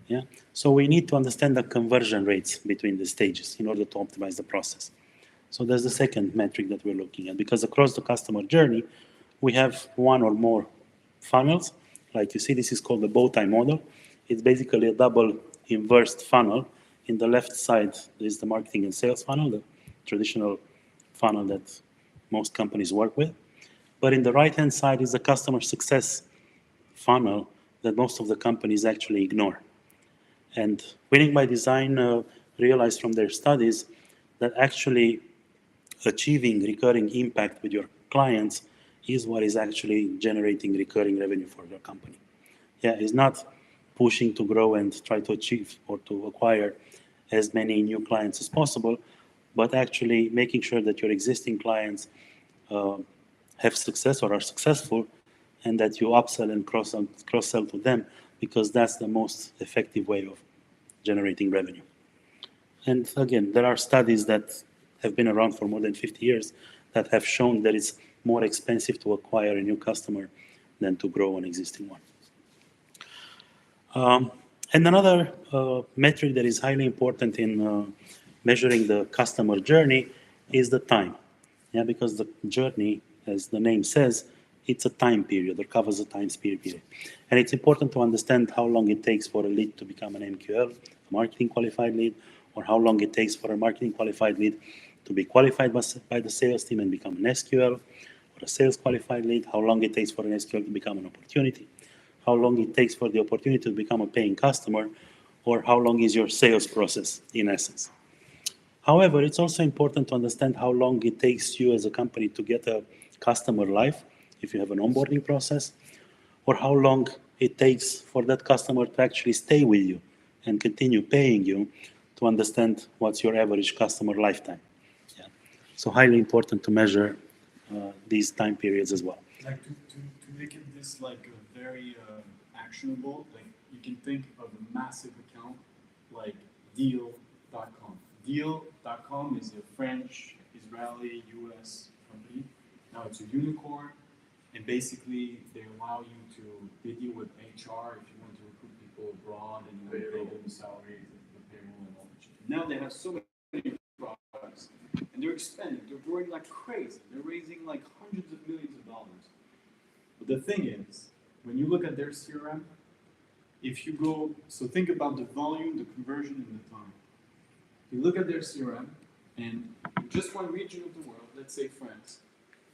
Yeah. So we need to understand the conversion rates between the stages in order to optimize the process. So there's the second metric that we're looking at, because across the customer journey, we have 1 or more funnels. Like you see, this is called the bow tie model. It's basically a double inversed funnel. In the left side, is the marketing and sales funnel, the traditional funnel that most companies work with. But in the right-hand side is the customer success funnel that most of the companies actually ignore. And Winning by Design realized from their studies that actually achieving recurring impact with your clients is what is actually generating recurring revenue for your company. Yeah, it's not pushing to grow and try to achieve or to acquire as many new clients as possible, but actually making sure that your existing clients have success or are successful, and that you upsell and cross-sell to them, because that's the most effective way of generating revenue. And again, there are studies that have been around for more than 50 years that have shown that it's more expensive to acquire a new customer than to grow an existing one. And another metric that is highly important in measuring the customer journey is the time. Yeah, because the journey, as the name says, it's a time period or covers a time period. And it's important to understand how long it takes for a lead to become an MQL, a marketing qualified lead, or how long it takes for a marketing qualified lead to be qualified by the sales team and become an SQL, or a sales qualified lead, how long it takes for an SQL to become an opportunity, how long it takes for the opportunity to become a paying customer, or how long is your sales process in essence. However, it's also important to understand how long it takes you as a company to get a customer live, if you have an onboarding process, or how long it takes for that customer to actually stay with you and continue paying you, to understand what's your average customer lifetime. Yeah. So highly important to measure these time periods as well. Like to make it this like a very actionable, like you can think of a massive account like Deal.com. Deal.com is a French, Israeli, US company. Now it's a unicorn, and basically they allow you they deal with HR if you want to recruit people abroad and you want to pay them salaries and the payroll and all that shit. Now they have so many products and they're expanding, they're growing like crazy. They're raising like hundreds of millions of dollars. But the thing is, when you look at their CRM, if you go, so think about the volume, the conversion, and the time. You look at their CRM, and in just one region of the world, let's say France,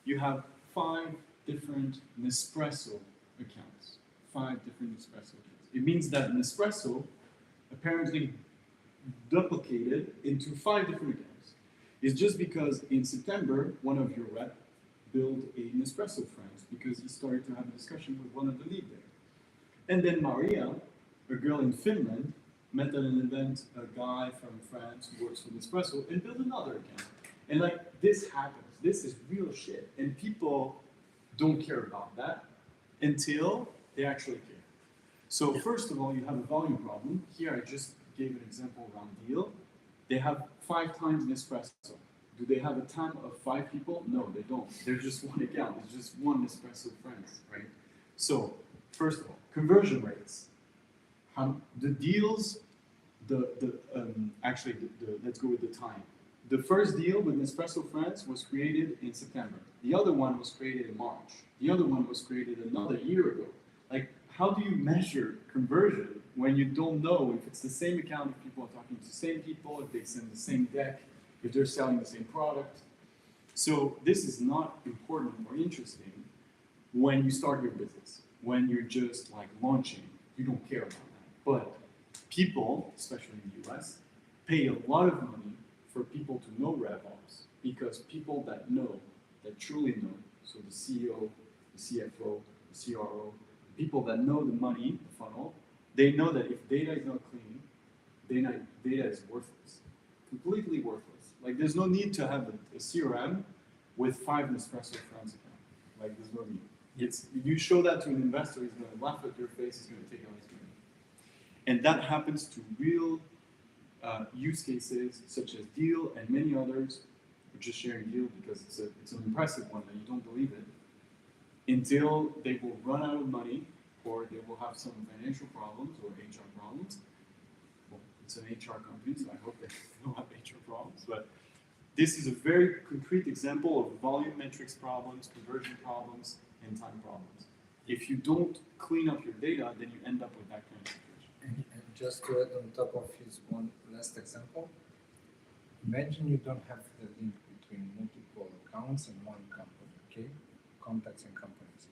you have 5 different Nespresso accounts. 5 different Nespresso accounts. It means that Nespresso apparently duplicated into 5 different accounts. It's just because in September, one of your rep build a Nespresso friends because he started to have a discussion with one of the lead there. And then Maria, a girl in Finland, met at an event a guy from France who works for Nespresso and built another account. And like this happens. This is real shit. And people don't care about that until they actually care. So first of all, you have a volume problem. Here I just gave an example around deal. They have 5 times Nespresso. Do they have a team of 5 people? No, they don't. They're just one account. It's just one Nespresso friends, right? So first of all, conversion rates. The deals, let's go with the time. The first deal with Nespresso France was created in September. The other one was created in March. The other one was created another year ago. Like, how do you measure conversion when you don't know if it's the same account, if people are talking to the same people, if they send the same deck, if they're selling the same product? So this is not important or interesting when you start your business. When you're just like launching, you don't care about that. But people, especially in the US, pay a lot of money for people to know RevOps because people that know, that truly know, so the CEO, the CFO, the CRO, people that know the money, the funnel, they know that if data is not clean, data is worthless, completely worthless. Like there's no need to have a CRM with 5 Nespresso friends account. Like there's no need. You show that to an investor, he's going to laugh at your face, he's going to take out his money. And that happens to real use cases such as Deal and many others. We're just sharing Deal because it's an impressive one that you don't believe it, until they will run out of money or they will have some financial problems or HR problems. Well, it's an HR company, so I hope they don't have HR problems. But this is a very concrete example of volume metrics problems, conversion problems, and time problems. If you don't clean up your data, then you end up with that kind of situation. And just to add on top of his one last example, imagine you don't have the link between multiple accounts and one company, okay? Contacts and companies.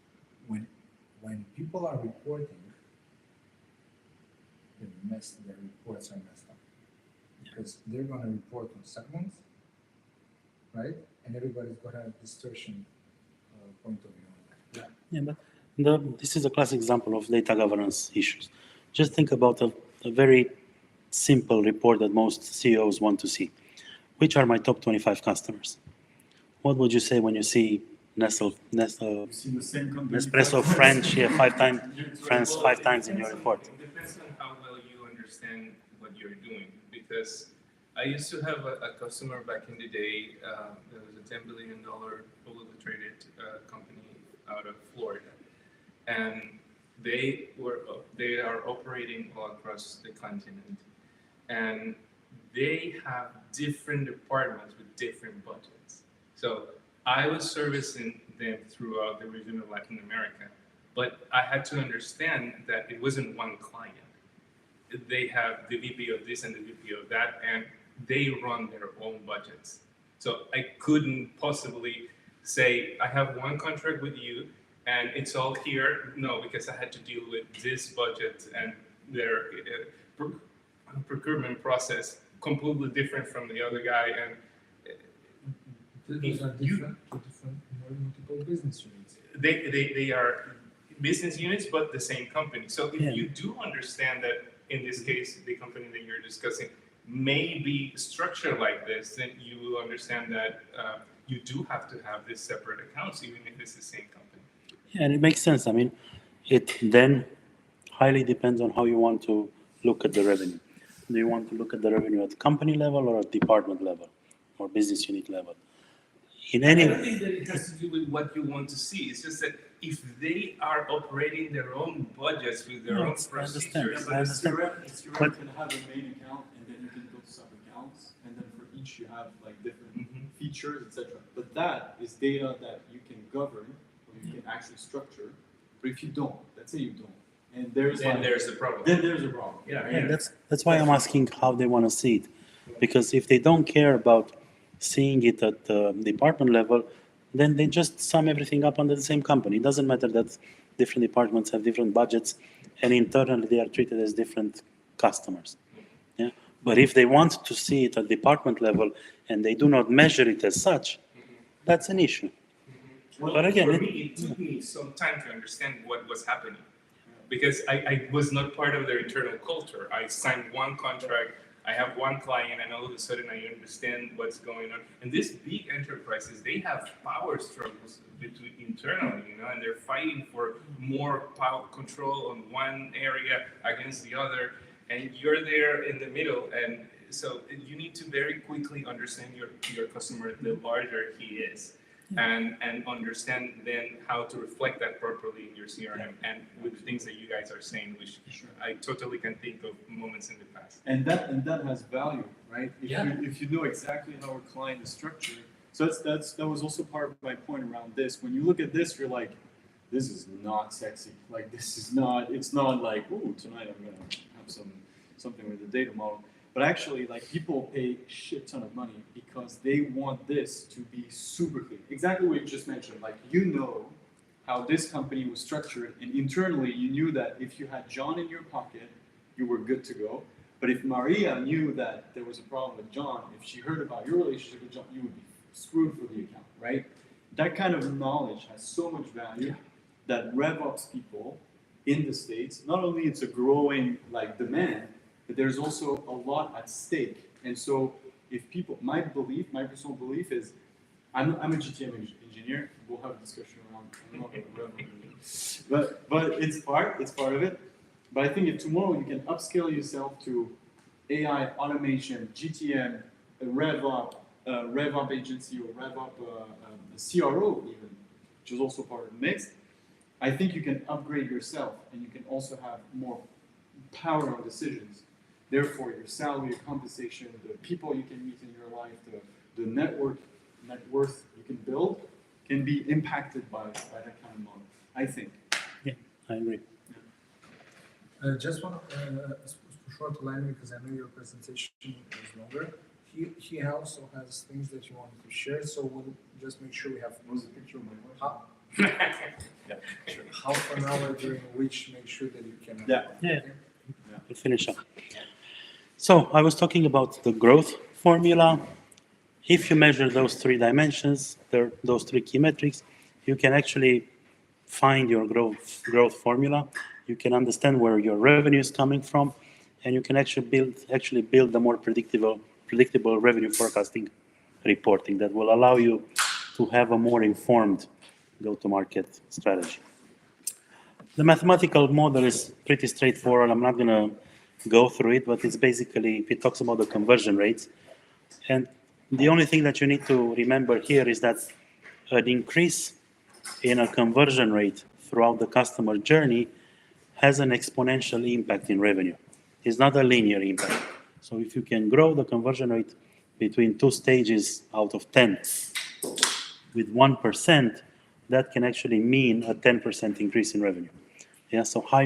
When people are reporting, their reports are messed up. Because they're going to report on segments, right? And everybody's got a distortion point of view on that. Yeah, but this is a classic example of data governance issues. Just think about a very simple report that most CEOs want to see. Which are my top 25 customers? What would you say when you see Nespresso French, yeah, 5 times, France 5 times in your report? It depends on how well you understand what you're doing. Because I used to have a customer back in the day. There was a $10 billion publicly traded company out of Florida, and they are operating all across the continent, and they have different departments with different budgets. So I was servicing them throughout the region of Latin America, but I had to understand that it wasn't one client. They have the VP of this and the VP of that, and they run their own budgets. So I couldn't possibly say, I have one contract with you, and it's all here. No, because I had to deal with this budget and their procurement process completely different from the other guy. And Those are different multiple business units. they are business units, but the same company. So if you do understand that, in this case, the company that you're discussing may be structured like this, then you will understand that you do have to have these separate accounts, even if it's the same company. Yeah, and it makes sense. I mean, it then highly depends on how you want to look at the revenue. Do you want to look at the revenue at company level or at department level or business unit level? In any I don't think that it has to do with what you want to see. It's just that if they are operating their own budgets with their own procedures, But a CRM can have a main account, and then you can build sub-accounts, and then for each you have like different features, etc. But that is data that you can govern, or you can actually structure. But if you don't, let's say you don't, and there's a problem. Then there's a problem. Yeah, that's why I'm asking how they want to see it, because if they don't care about seeing it at the department level, then they just sum everything up under the same company. It doesn't matter that different departments have different budgets, and internally they are treated as different customers. Yeah, but if they want to see it at department level and they do not measure it as such, that's an issue. Well, But again, for me, it took me some time to understand what was happening because I was not part of their internal culture. I signed one contract, I have one client, and all of a sudden I understand what's going on. And these big enterprises, they have power struggles between internally, and they're fighting for more power control on one area against the other, and you're there in the middle, and so you need to very quickly understand your customer, the larger he is. And understand then how to reflect that properly in your CRM and with the things that you guys are saying, which I totally can think of moments in the past. And that has value, right? Yeah. If you know exactly how a client is structured. So that was also part of my point around this. When you look at this, you're like, this is not sexy. Like it's not like, oh, tonight I'm gonna have something with the data model. But actually, like people pay a shit ton of money because they want this to be super clean. Exactly what you just mentioned. Like how this company was structured, and internally you knew that if you had John in your pocket, you were good to go. But if Maria knew that there was a problem with John, if she heard about your relationship with John, you would be screwed for the account, right? That kind of knowledge has so much value that RevOps people in the States, not only it's a growing like demand, but there's also a lot at stake. And so if people, my personal belief is, I'm a GTM engineer, we'll have a discussion around, I'm not a rev engineer. But it's part of it. But I think if tomorrow you can upscale yourself to AI, automation, GTM, RevOps agency, or RevOps CRO even, which is also part of the mix, I think you can upgrade yourself and you can also have more power on decisions. Therefore, your salary, your compensation, the people you can meet in your life, the net worth you can build can be impacted by that kind of model, I think. Yeah, I agree. Just one short line because I know your presentation is longer. He also has things that you wanted to share, so we'll just make sure we have What was the picture of my wife? half an hour during which make sure that you can. Yeah. We'll finish up. So I was talking about the growth formula. If you measure those 3 dimensions, those 3 key metrics, you can actually find your growth formula. You can understand where your revenue is coming from, and you can actually build a more predictable revenue forecasting reporting that will allow you to have a more informed go-to-market strategy. The mathematical model is pretty straightforward. I'm not going to go through it, but it talks about the conversion rates. And the only thing that you need to remember here is that an increase in a conversion rate throughout the customer journey has an exponential impact in revenue. It's not a linear impact. So if you can grow the conversion rate between 2 stages out of 10 with 1%, that can actually mean a 10% increase in revenue. Yeah, so high